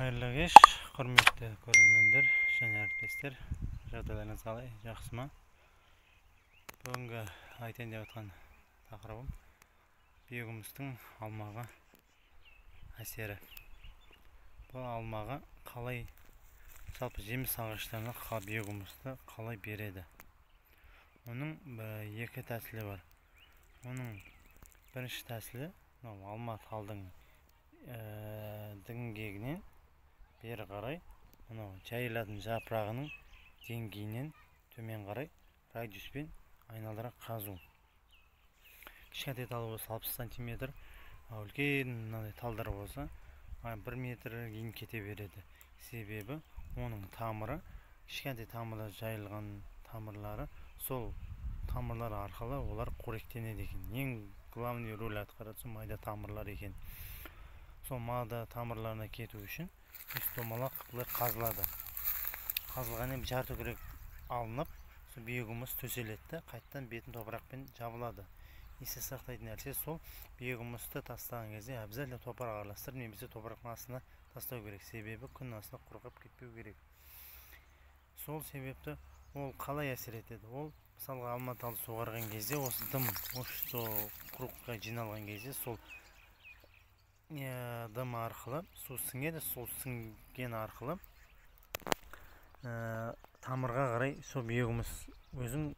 Hayırlı kеш, құрметті көрермендер және әріптестер. Жағдайларыңыз қалай, жақсы ма? Бүгінгі айтайын деп жатқан тақырыбым биогумустың алмаға әсері. Бұл алмаға қалай, жалпы жеміс ағаштарына биогумусты қалай береді? Оның екі тәсілі бар. Оның бірінші тәсілі алма талдың діңгегінен бері қарай жайылатын жапырағының деңгейінен төмен қарай радиуспен айналдыра қазу. Кішкентай тал болса 60 сантиметр, үлкен талдар болса 1 метр кейін кете береді. Себебі оның тамыры, кішкентай тамырда жайылған тамырлары, сол тамырлар арқылы олар қоректенеді екен. Ең главный рөл атқарады майда тамырлар екен. Сол майда тамырларына кету үшін домалақ қазылады. Қазылғаннан жарты күрек алынып, сол биогумус төселеді, қайттан бетін топырақпен жабылады. Есте сақтайтын нәрсе сол биогумусты тастаған кезде әбзәлі топырақ араластырып, немесе топырақтың астына тастау керек. Себебі күн астына құрғап кетпеу керек. Сол себепті ол қалай әсер етеді? Ол мысалға алма талды суғарған кезде, осы дым құрыққа жиналған кезде сол дым арқылы су сіңеді, сол сіңген арқылы тамырға қарай сол биогумус өзің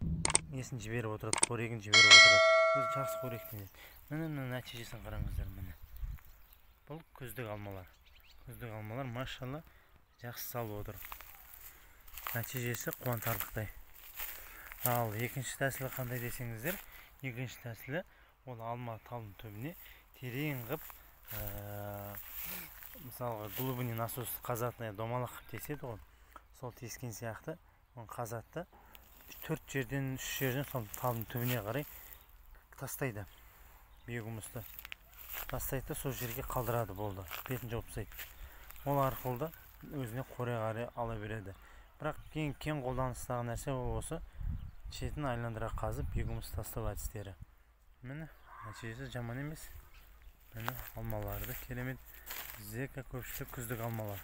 несін жіберіп отырады, қорегін жіберіп отырады. Өзі жақсы қоректенеді. Міне нәтижесін қараңыздар, міне. Бұл күздік алмалар. Күздік алмалар машалла жақсы салып отыр. Нәтижесі қуантарлықтай. Ал екінші тәсілі қандай десеңіздер, екінші тәсілі ол алма талдың түбіне терең қып, мысалға глубинный насос қазатына домалақ теседі ғой. Сол тескен сияқты қазатты 4 жерден 3 жерден сол талдың түбіне қарай тастайды. Биогумусты тастайды, сол жерге қалдырады, болды. Бетін жауып тастайды. Ол арқылы өзіне қорек ала береді. Бірақ кең қолданыстағы нәрсе ол осы шетін айландыра қазып биогумус тастау әдістері. Міне нәтижесі жаман емес. Міне алмаларды керемет, зека көпшілік күздік алмалар.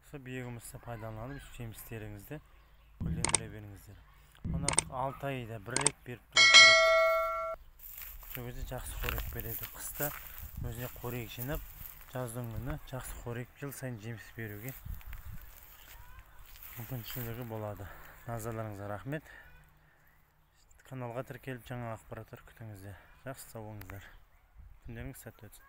Сол биогумусты пайдаланып, жемістеріңізді гүлдендіре беріңіздер. Оны 6 айда бір рет беріп тұру керек. Сол кезде жақсы қорек береді. Қыста өзіне қорек жинап, жаздың күні жақсы қорек жыл сайын жеміс беруге мүмкіншілігі болады. Назарларыңызға рахмет. Каналға тіркеліп жаңа ақпараттар күтіңіздер. Жақсы сау болыңыздар. Күндеріңіз сәтті өтсін.